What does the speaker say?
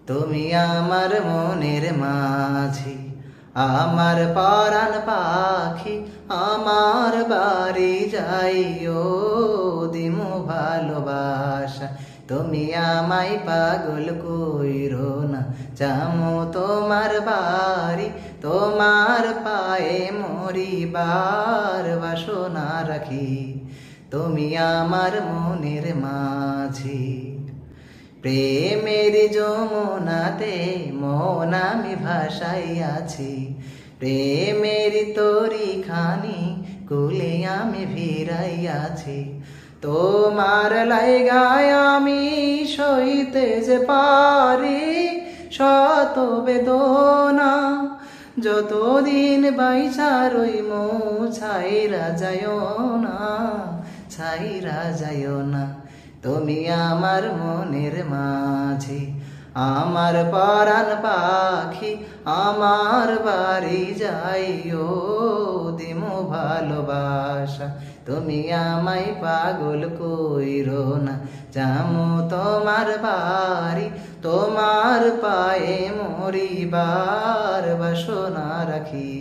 তুমি আমার মনের মাঝি, আমার পরাণ পাখি, আমার বাড়ি যাইও দিমু ভালোবাসা। তুমি আমায় পাগল কইরো না, যামু তোমার বাড়ি, তোমার পায়ে মরিবার বাসনা রাখি। তুমি আমার মনের মাঝি। প্রেমের যমুনাতে মন আমি ভাসাইয়াছি, প্রেমের তরি খানি কুলে আমি ভিড়াইয়াছি। তোমার লাইগায় আমি সইতে যে পারি শত বেদনা, যতদিন বাইচা রইমু ছাইরা যাইও না, ছাইরা যাইও না। তুমি আমার মনের মাঝি, আমার পরাণ পাখি, আমার বাড়ি যাইও দিমু ভালোবাসা। তুমি আমায় পাগল কইরো না, যামু তোমার বাড়ি, তোমার পায়ে মরিবার বাসনা রাখি।